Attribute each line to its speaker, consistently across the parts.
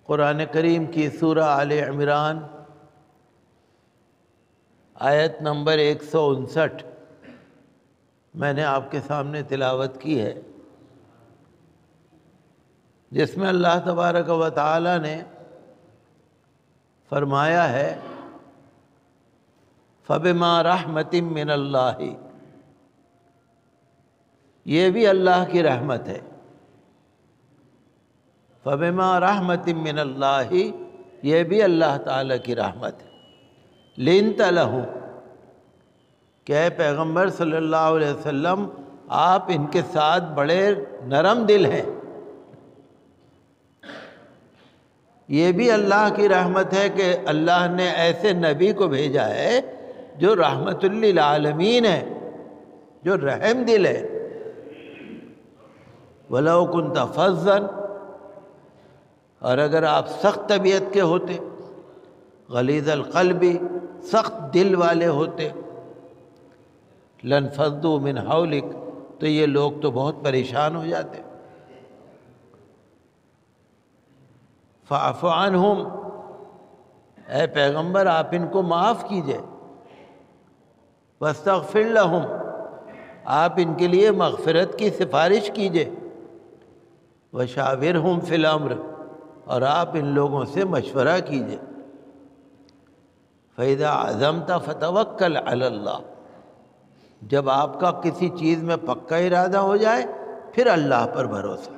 Speaker 1: قرآن کریم کی سورہ آل عمران آیت نمبر 159 میں نے آپ کے سامنے تلاوت کی ہے، جس میں اللہ تبارک و تعالی نے فرمایا ہے فَبِمَا رَحْمَةٍ مِّنَ اللَّهِ، یہ بھی اللہ کی رحمت ہے۔ فَبِمَا رَحْمَةٍ مِّنَ اللَّهِ، یہ بھی اللہ تعالیٰ کی رحمت ہے۔ لِنْتَ لَهُ، کہ اے پیغمبر صلی اللہ علیہ وسلم آپ ان کے ساتھ بڑے نرم دل ہیں۔ یہ بھی اللہ کی رحمت ہے کہ اللہ نے ایسے نبی کو بھیجا ہے جو رحمت للعالمین ہے، جو رحم دل ہے۔ وَلَوْ كُنْتَ فَظًّا، اور اگر آپ سخت طبیعت کے ہوتے، غلیظ القلب، سخت دل والے ہوتے، لَانْفَضُّوا مِنْ حَوْلِكَ، تو یہ لوگ تو بہت پریشان ہو جاتے۔ فَاعْفُ عَنْهُمْ، اے پیغمبر آپ ان کو معاف کیجئے۔ وَاسْتَغْفِرْ لَهُمْ، آپ ان کے لیے مغفرت کی سفارش کیجئے۔ وَشَاوِرْهُمْ فِي الْأَمْرِ، اور آپ ان لوگوں سے مشورہ کیجئے۔ فَإِذَا عَزَمْتَ فَتَوَكَّلْ عَلَى اللَّهِ، جب آپ کا کسی چیز میں پکا ارادہ ہو جائے پھر اللہ پر بھروسہ۔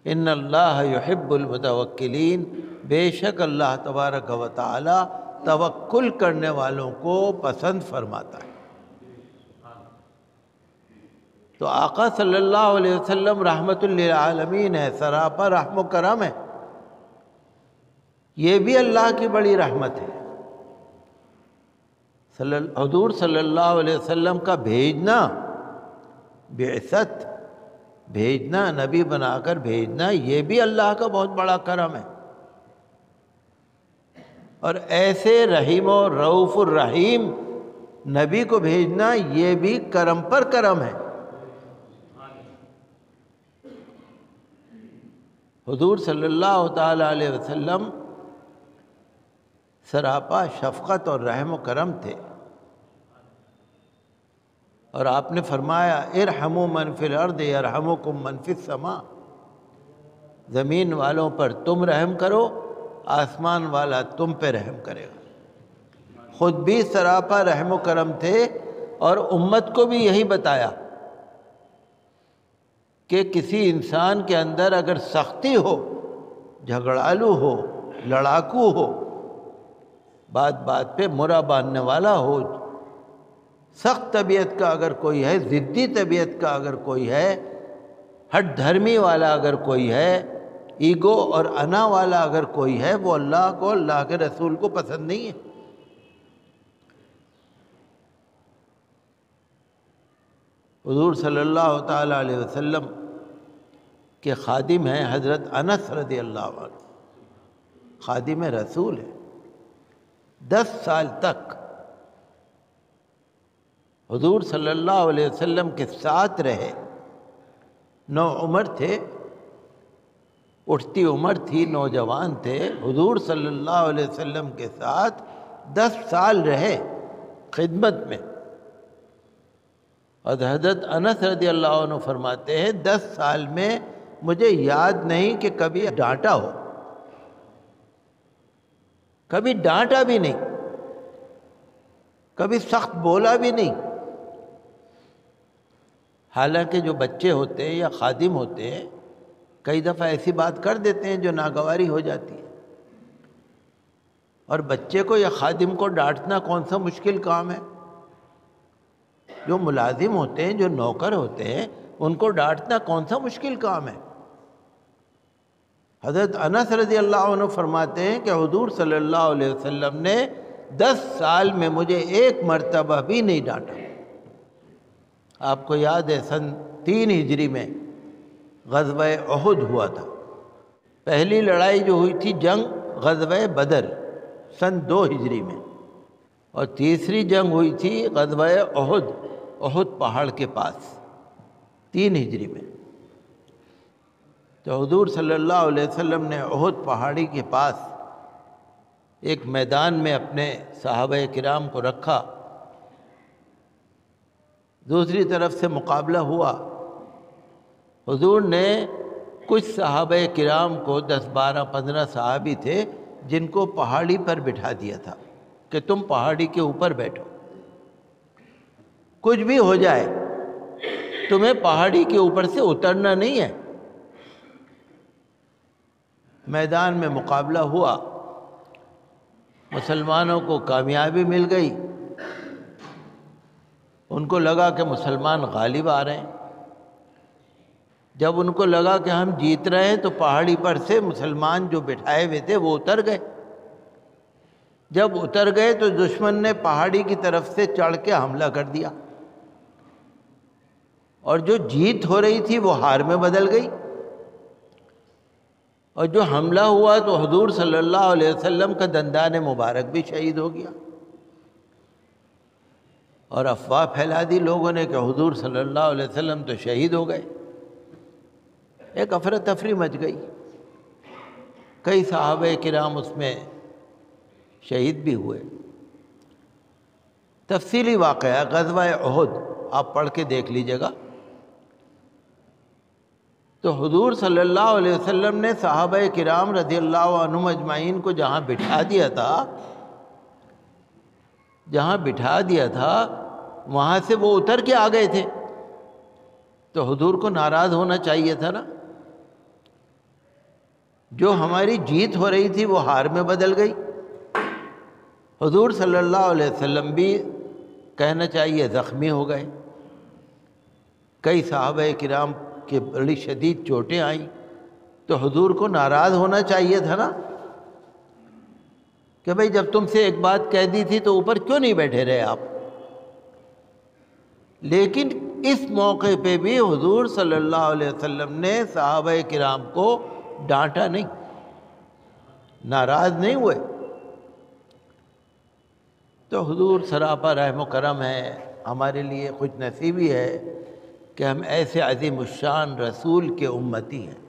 Speaker 1: ان اللہ یحب المتوکلین، بے شک اللہ تبارک و تعالی توکل کرنے والوں کو پسند فرماتا ہے۔ تو آقا صلی اللہ علیہ وسلم رحمت للعالمین ہے، سراپا رحم و کرم ہے۔ یہ بھی اللہ کی بڑی رحمت ہے۔ حضور صلی اللہ علیہ وسلم کا بھیجنا، بعثت، بھیجنا، نبی بنا کر بھیجنا، یہ بھی اللہ کا بہت بڑا کرم ہے۔ اور ایسے رحیم و رؤوف الرحیم نبی کو بھیجنا، یہ بھی کرم پر کرم ہے۔ حضور صلی اللہ تعالی علیہ وسلم سراپا شفقت اور رحم و کرم تھے، اور آپ نے فرمایا ارحموا من فی الارض یرحمکم من فی السماء، زمین والوں پر تم رحم کرو، آسمان والا تم پہ رحم کرے گا۔ خود بھی سراپا رحم و کرم تھے، اور امت کو بھی یہی بتایا کہ کسی انسان کے اندر اگر سختی ہو، جھگڑالو ہو، لڑاکو ہو، بات بات پہ مرا باندھنے والا ہو، سخت طبیعت کا اگر کوئی ہے، ضدی طبیعت کا اگر کوئی ہے، ہٹ دھرمی والا اگر کوئی ہے، ایگو اور انا والا اگر کوئی ہے، وہ اللہ کو، اللہ کے رسول کو پسند نہیں ہے۔ حضور صلی اللہ تعالی علیہ وسلم کے خادم ہیں حضرت انس رضی اللہ عنہ، خادم رسول ہے۔ 10 سال تک حضور صلی اللہ علیہ وسلم کے ساتھ رہے۔ نوعمر تھے، اٹھتی عمر تھی، نوجوان تھے، حضور صلی اللہ علیہ وسلم کے ساتھ 10 سال رہے خدمت میں۔ اور حضرت انس رضی اللہ عنہ فرماتے ہیں 10 سال میں مجھے یاد نہیں کہ کبھی ڈانٹا ہو، کبھی ڈانٹا بھی نہیں، کبھی سخت بولا بھی نہیں۔ حالانکہ جو بچے ہوتے ہیں یا خادم ہوتے ہیں کئی دفعہ ایسی بات کر دیتے ہیں جو ناگواری ہو جاتی ہے، اور بچے کو یا خادم کو ڈانٹنا کون سا مشکل کام ہے؟ جو ملازم ہوتے ہیں، جو نوکر ہوتے ہیں، ان کو ڈانٹنا کون سا مشکل کام ہے؟ حضرت انس رضی اللہ عنہ فرماتے ہیں کہ حضور صلی اللہ علیہ وسلم نے 10 سال میں مجھے ایک مرتبہ بھی نہیں ڈانٹا۔ آپ کو یاد ہے سن 3 ہجری میں غزوہ احد ہوا تھا۔ پہلی لڑائی جو ہوئی تھی جنگ غزوہ بدر سن 2 ہجری میں، اور تیسری جنگ ہوئی تھی غزوہ احد، احد پہاڑ کے پاس 3 ہجری میں۔ تو حضور صلی اللہ علیہ وسلم نے احد پہاڑی کے پاس ایک میدان میں اپنے صحابہ کرام کو رکھا، دوسری طرف سے مقابلہ ہوا۔ حضور نے کچھ صحابہ کرام کو 10 12 15 صحابی تھے جن کو پہاڑی پر بٹھا دیا تھا کہ تم پہاڑی کے اوپر بیٹھو، کچھ بھی ہو جائے تمہیں پہاڑی کے اوپر سے اترنا نہیں ہے۔ میدان میں مقابلہ ہوا، مسلمانوں کو کامیابی مل گئی، ان کو لگا کہ مسلمان غالب آ رہے ہیں۔ جب ان کو لگا کہ ہم جیت رہے ہیں تو پہاڑی پر سے مسلمان جو بٹھائے ہوئے تھے وہ اتر گئے۔ جب اتر گئے تو دشمن نے پہاڑی کی طرف سے چڑھ کے حملہ کر دیا، اور جو جیت ہو رہی تھی وہ ہار میں بدل گئی، اور جو حملہ ہوا تو حضور صلی اللہ علیہ وسلم کا دندان مبارک بھی شہید ہو گیا، اور افواہ پھیلا دی لوگوں نے کہ حضور صلی اللہ علیہ وسلم تو شہید ہو گئے۔ ایک افراتفری مچ گئی، کئی صحابہ کرام اس میں شہید بھی ہوئے۔ تفصیلی واقعہ غزوہ احد آپ پڑھ کے دیکھ لیجیے گا۔ تو حضور صلی اللہ علیہ وسلم نے صحابہ کرام رضی اللہ عنہم اجمعین کو جہاں بٹھا دیا تھا وہاں سے وہ اتر کے آ گئے تھے، تو حضور کو ناراض ہونا چاہیے تھا نا۔ جو ہماری جیت ہو رہی تھی وہ ہار میں بدل گئی۔ حضور صلی اللہ علیہ وسلم بھی کہنا چاہیے زخمی ہو گئے، کئی صحابہ کرام کہ بڑی شدید چوٹیں آئیں، تو حضور کو ناراض ہونا چاہیے تھا نا کہ بھئی جب تم سے ایک بات کہہ دی تھی تو اوپر کیوں نہیں بیٹھے رہے آپ۔ لیکن اس موقع پہ بھی حضور صلی اللہ علیہ وسلم نے صحابہ کرام کو ڈانٹا نہیں، ناراض نہیں ہوئے۔ تو حضور سراپا رحم و کرم ہے، ہمارے لیے خوش نصیبی ہے کہ ہم ایسے عظیم الشان رسول کے امتی ہیں،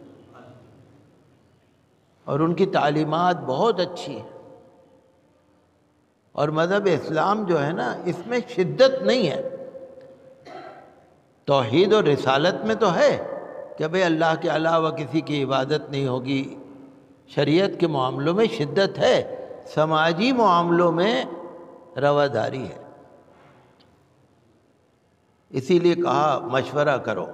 Speaker 1: اور ان کی تعلیمات بہت اچھی ہیں۔ اور مذہب اسلام جو ہے نا اس میں شدت نہیں ہے، توحید اور رسالت میں تو ہے کہ بھئی اللہ کے علاوہ کسی کی عبادت نہیں ہوگی، شریعت کے معاملوں میں شدت ہے، سماجی معاملوں میں رواداری ہے۔ اسی لیے کہا مشورہ کرو،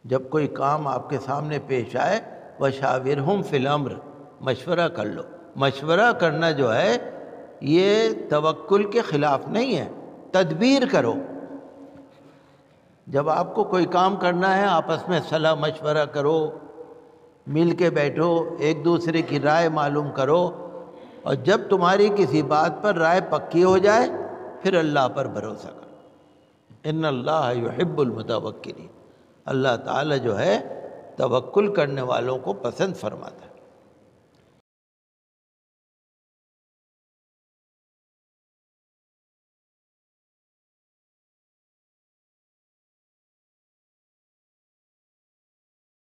Speaker 1: جب کوئی کام آپ کے سامنے پیش آئے وَشَاوِرْهُمْ فِي الْأَمْرِ، مشورہ کر لو۔ مشورہ کرنا جو ہے یہ توکل کے خلاف نہیں ہے، تدبیر کرو۔ جب آپ کو کوئی کام کرنا ہے آپس میں صلاح مشورہ کرو، مل کے بیٹھو، ایک دوسرے کی رائے معلوم کرو، اور جب تمہاری کسی بات پر رائے پکی ہو جائے پھر اللہ پر بھروسہ کرو۔ ان اللہ یحب المتوکلین، اللہ تعالی جو ہے توکل کرنے والوں کو پسند فرماتا ہے۔